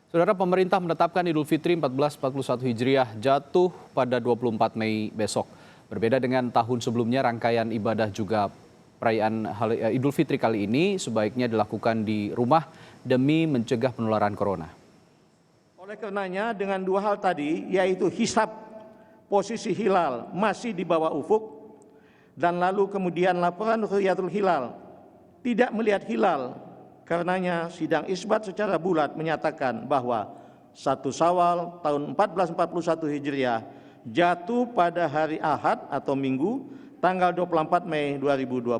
Saudara, pemerintah menetapkan Idul Fitri 1441 Hijriah jatuh pada 24 Mei besok. Berbeda dengan tahun sebelumnya, rangkaian ibadah juga perayaan Idul Fitri kali ini sebaiknya dilakukan di rumah demi mencegah penularan corona. Oleh karenanya, dengan dua hal tadi, yaitu hisab posisi hilal masih di bawah ufuk, dan lalu kemudian laporan ru'yatul hilal tidak melihat hilal. Karenanya sidang isbat secara bulat menyatakan bahwa 1 Syawal tahun 1441 Hijriah jatuh pada hari Ahad atau Minggu tanggal 24 Mei 2020.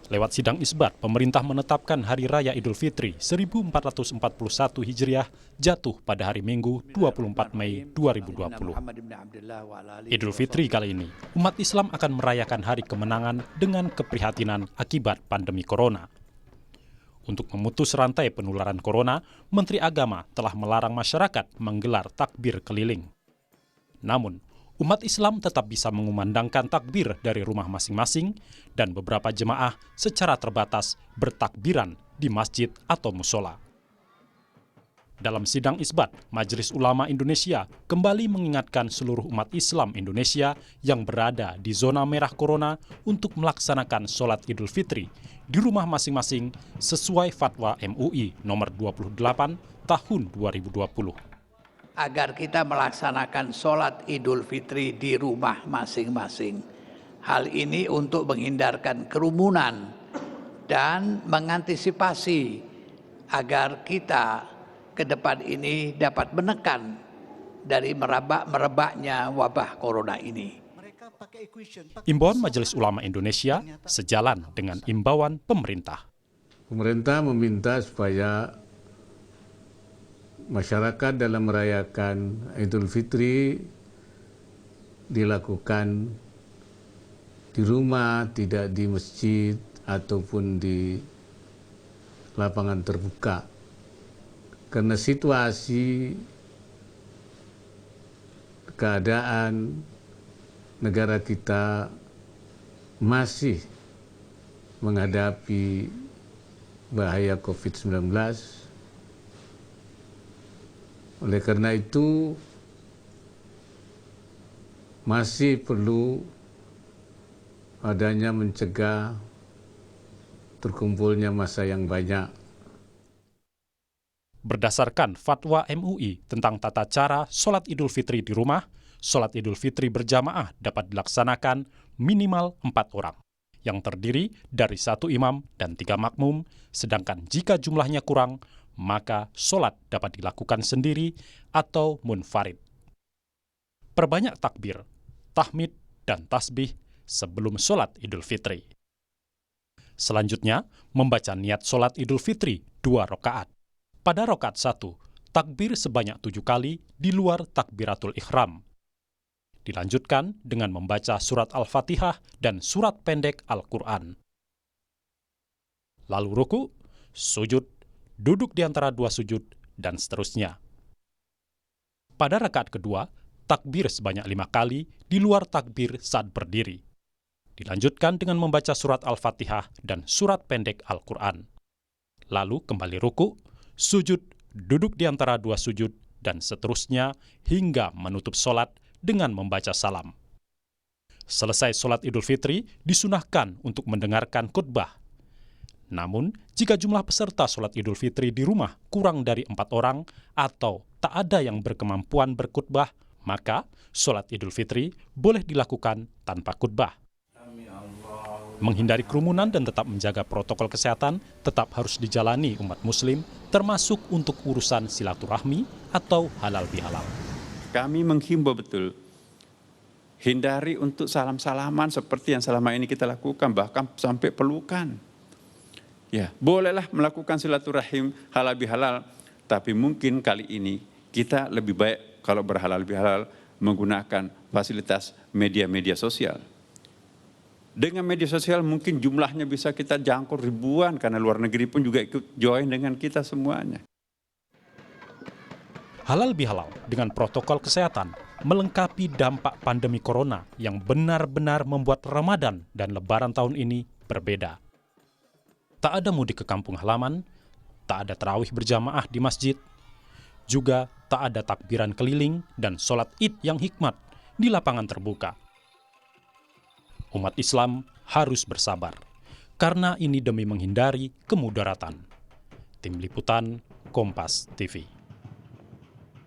Lewat sidang isbat, pemerintah menetapkan Hari Raya Idul Fitri 1441 Hijriah jatuh pada hari Minggu 24 Mei 2020. Idul Fitri kali ini, umat Islam akan merayakan hari kemenangan dengan keprihatinan akibat pandemi corona. Untuk memutus rantai penularan corona, Menteri Agama telah melarang masyarakat menggelar takbir keliling. Namun, umat Islam tetap bisa mengumandangkan takbir dari rumah masing-masing dan beberapa jemaah secara terbatas bertakbiran di masjid atau musola. Dalam sidang isbat, Majelis Ulama Indonesia kembali mengingatkan seluruh umat Islam Indonesia yang berada di zona merah corona untuk melaksanakan sholat Idul Fitri di rumah masing-masing sesuai fatwa MUI nomor 28 tahun 2020. Agar kita melaksanakan sholat Idul Fitri di rumah masing-masing. Hal ini untuk menghindarkan kerumunan dan mengantisipasi agar kita ke depan ini dapat menekan dari merebaknya wabah corona ini. Imbauan Majelis Ulama Indonesia sejalan dengan imbauan pemerintah. Pemerintah meminta supaya masyarakat dalam merayakan Idul Fitri dilakukan di rumah, tidak di masjid ataupun di lapangan terbuka. Karena situasi keadaan negara kita masih menghadapi bahaya COVID-19. Oleh karena itu, masih perlu adanya mencegah terkumpulnya massa yang banyak. Berdasarkan fatwa MUI tentang tata cara sholat Idul Fitri di rumah, sholat Idul Fitri berjamaah dapat dilaksanakan minimal 4 orang, yang terdiri dari 1 imam dan 3 makmum, sedangkan jika jumlahnya kurang, maka sholat dapat dilakukan sendiri atau munfarid. Perbanyak takbir, tahmid, dan tasbih sebelum sholat Idul Fitri. Selanjutnya, membaca niat sholat Idul Fitri 2 rakaat. Pada rakaat 1, takbir sebanyak 7 kali di luar takbiratul ihram. Dilanjutkan dengan membaca surat Al-Fatihah dan surat pendek Al-Quran. Lalu ruku, sujud, duduk di antara 2 sujud, dan seterusnya. Pada rakaat kedua, takbir sebanyak 5 kali di luar takbir saat berdiri. Dilanjutkan dengan membaca surat Al-Fatihah dan surat pendek Al-Quran. Lalu kembali ruku, sujud, duduk di antara 2 sujud, dan seterusnya hingga menutup sholat dengan membaca salam. Selesai sholat Idul Fitri, disunahkan untuk mendengarkan khutbah. Namun, jika jumlah peserta sholat Idul Fitri di rumah kurang dari 4 orang atau tak ada yang berkemampuan berkhutbah, maka sholat Idul Fitri boleh dilakukan tanpa khutbah. Menghindari kerumunan dan tetap menjaga protokol kesehatan tetap harus dijalani umat muslim, termasuk untuk urusan silaturahmi atau halal bihalal. Kami menghimbau betul, hindari untuk salam-salaman seperti yang selama ini kita lakukan, bahkan sampai pelukan. Ya, bolehlah melakukan silaturahim halal bihalal, tapi mungkin kali ini kita lebih baik kalau berhalal bihalal menggunakan fasilitas media-media sosial. Dengan media sosial mungkin jumlahnya bisa kita jangkau ribuan, karena luar negeri pun juga ikut join dengan kita semuanya. Halal bihalal dengan protokol kesehatan melengkapi dampak pandemi corona yang benar-benar membuat Ramadan dan Lebaran tahun ini berbeda. Tak ada mudik ke kampung halaman, tak ada tarawih berjamaah di masjid. Juga tak ada takbiran keliling dan sholat id yang hikmat di lapangan terbuka. Umat Islam harus bersabar, karena ini demi menghindari kemudaratan. Tim Liputan, Kompas TV.